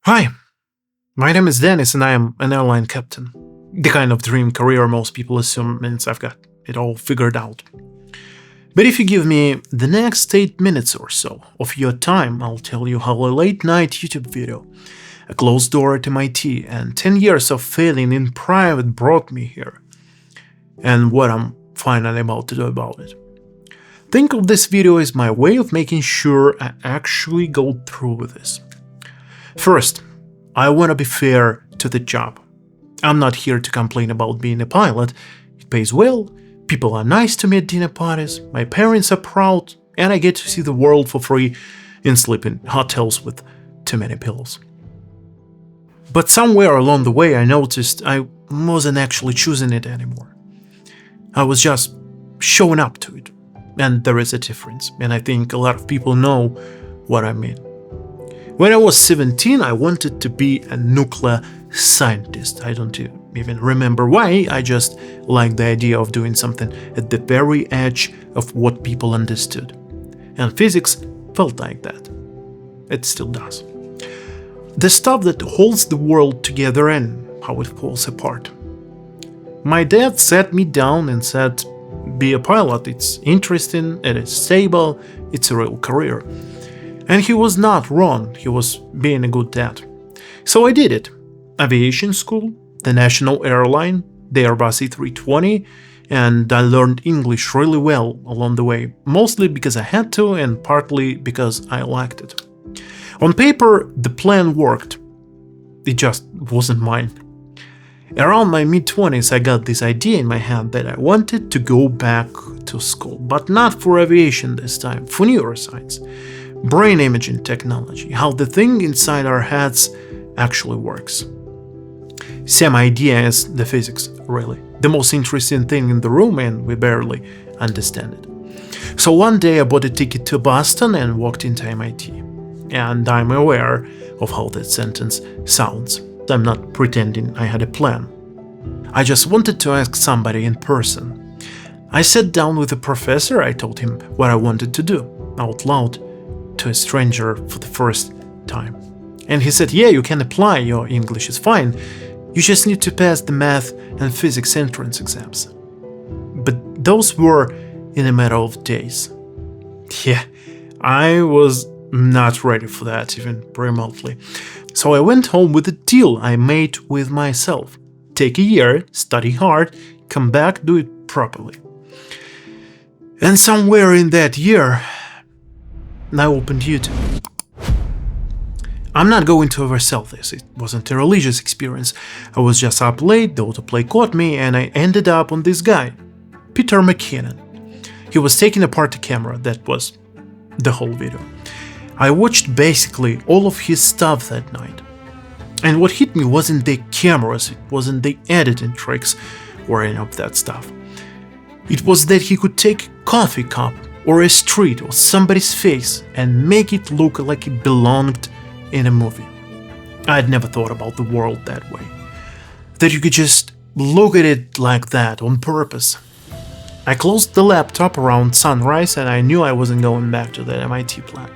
Hi, my name is Denis and I am an airline captain. The kind of dream career most people assume means I've got it all figured out. But if you give me the next 8 minutes or so of your time, I'll tell you how a late-night YouTube video, a closed door at MIT, and 10 years of failing in private brought me here, and what I'm finally about to do about it. Think of this video as my way of making sure I actually go through with this. First, I want to be fair to the job. I'm not here to complain about being a pilot. It pays well, people are nice to me at dinner parties, my parents are proud, and I get to see the world for free and sleep in hotels with too many pillows. But somewhere along the way I noticed I wasn't actually choosing it anymore. I was just showing up to it. And there is a difference, and I think a lot of people know what I mean. When I was 17, I wanted to be a nuclear scientist. I don't even remember why, I just liked the idea of doing something at the very edge of what people understood. And physics felt like that. It still does. The stuff that holds the world together and how it falls apart. My dad sat me down and said, "Be a pilot, it's interesting, it is stable, it's a real career." And he was not wrong, he was being a good dad. So I did it. Aviation school, the national airline, the Airbus A320, and I learned English really well along the way, mostly because I had to and partly because I liked it. On paper, the plan worked. It just wasn't mine. Around my mid-20s, I got this idea in my head that I wanted to go back to school, but not for aviation this time, for neuroscience, brain imaging technology, how the thing inside our heads actually works. Same idea as the physics, really. The most interesting thing in the room, and we barely understand it. So one day I bought a ticket to Boston and walked into MIT. And I'm aware of how that sentence sounds. I'm not pretending I had a plan. I just wanted to ask somebody in person. I sat down with the professor, I told him what I wanted to do, out loud, to a stranger for the first time. And he said, "Yeah, you can apply, your English is fine, you just need to pass the math and physics entrance exams." But those were in a matter of days. Yeah, I was not ready for that, even remotely. So I went home with a deal I made with myself. Take a year, study hard, come back, do it properly. And somewhere in that year, I opened YouTube. I'm not going to oversell this, it wasn't a religious experience. I was just up late, the autoplay caught me, and I ended up on this guy, Peter McKinnon. He was taking apart a camera, that was the whole video. I watched basically all of his stuff that night. And what hit me wasn't the cameras, it wasn't the editing tricks or any of that stuff. It was that he could take a coffee cup or a street or somebody's face and make it look like it belonged in a movie. I'd never thought about the world that way. That you could just look at it like that on purpose. I closed the laptop around sunrise and I knew I wasn't going back to that MIT plan.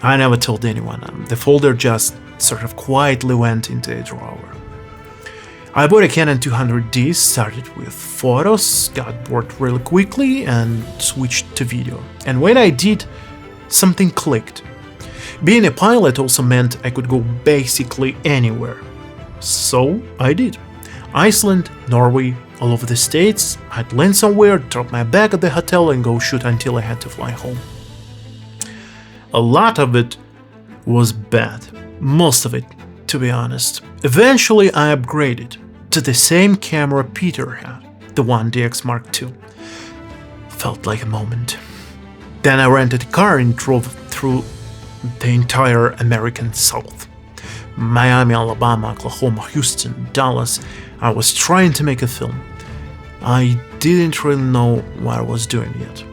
I never told anyone, the folder just sort of quietly went into a drawer. I bought a Canon 200D, started with photos, got bored really quickly and switched to video. And when I did, something clicked. Being a pilot also meant I could go basically anywhere. So I did. Iceland, Norway, all over the States, I'd land somewhere, drop my bag at the hotel and go shoot until I had to fly home. A lot of it was bad, most of it, to be honest. Eventually I upgraded to the same camera Peter had, the 1DX Mark II. Felt like a moment. Then I rented a car and drove through the entire American South. Miami, Alabama, Oklahoma, Houston, Dallas. I was trying to make a film. I didn't really know what I was doing yet.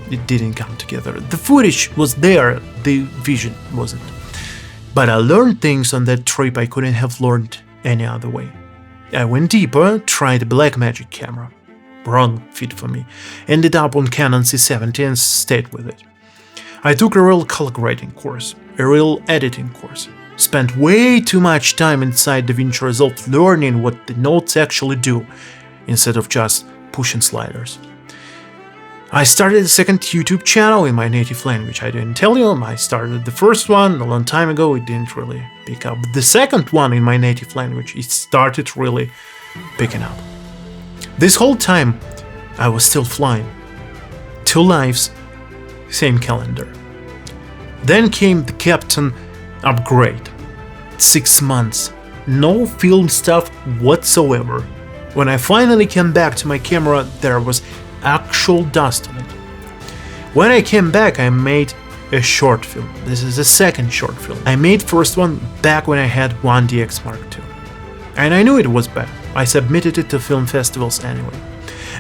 It didn't come together. The footage was there, the vision wasn't. But I learned things on that trip I couldn't have learned any other way. I went deeper, tried a Blackmagic camera. Wrong fit for me. Ended up on Canon C70 and stayed with it. I took a real color grading course, a real editing course. spent way too much time inside DaVinci Resolve learning what the notes actually do, instead of just pushing sliders. I started a second YouTube channel in my native language. I didn't tell you, I started the first one a long time ago, it didn't really pick up. But the second one in my native language, it started really picking up. This whole time, I was still flying. 2 lives, same calendar. Then came the Captain upgrade. 6 months, no film stuff whatsoever. When I finally came back to my camera, there was actual dust on it. When I came back, I made a short film. This is the second short film. I made first one back when I had 1DX Mark II. And I knew it was bad. I submitted it to film festivals anyway.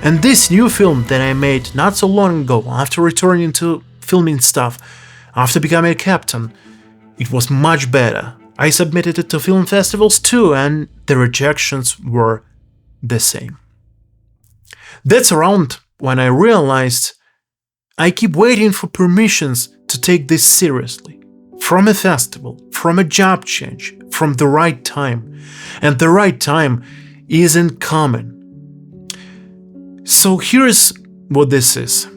And this new film that I made not so long ago, after returning to filming stuff, after becoming a captain, it was much better. I submitted it to film festivals too, and the rejections were the same. That's around when I realized I keep waiting for permissions to take this seriously. From a festival, from a job change, from the right time. And the right time isn't coming. So here's what this is.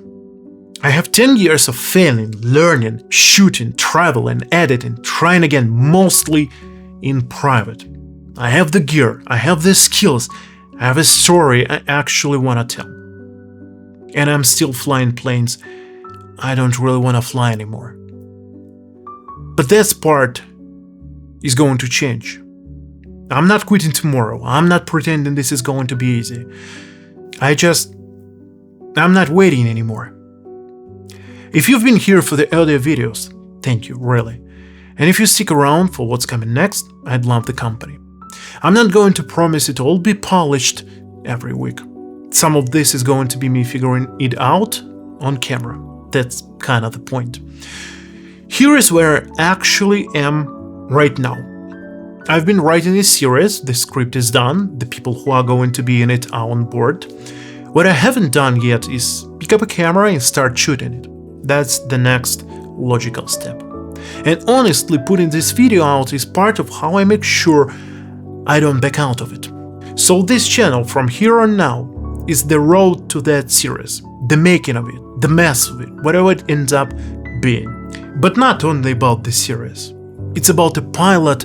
I have 10 years of failing, learning, shooting, traveling, editing, trying again, mostly in private. I have the gear, I have the skills, I have a story I actually want to tell. And I'm still flying planes I don't really want to fly anymore. But that part is going to change. I'm not quitting tomorrow, I'm not pretending this is going to be easy. I'm not waiting anymore. If you've been here for the earlier videos, thank you, really. And if you stick around for what's coming next, I'd love the company. I'm not going to promise it all be polished every week. Some of this is going to be me figuring it out on camera. That's kind of the point. Here is where I actually am right now. I've been writing a series, the script is done, the people who are going to be in it are on board. What I haven't done yet is pick up a camera and start shooting it. That's the next logical step. And honestly, putting this video out is part of how I make sure I don't back out of it. So this channel from here on now is the road to that series, the making of it, the mess of it, whatever it ends up being. But not only about the series, it's about a pilot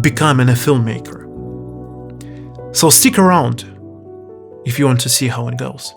becoming a filmmaker. So stick around if you want to see how it goes.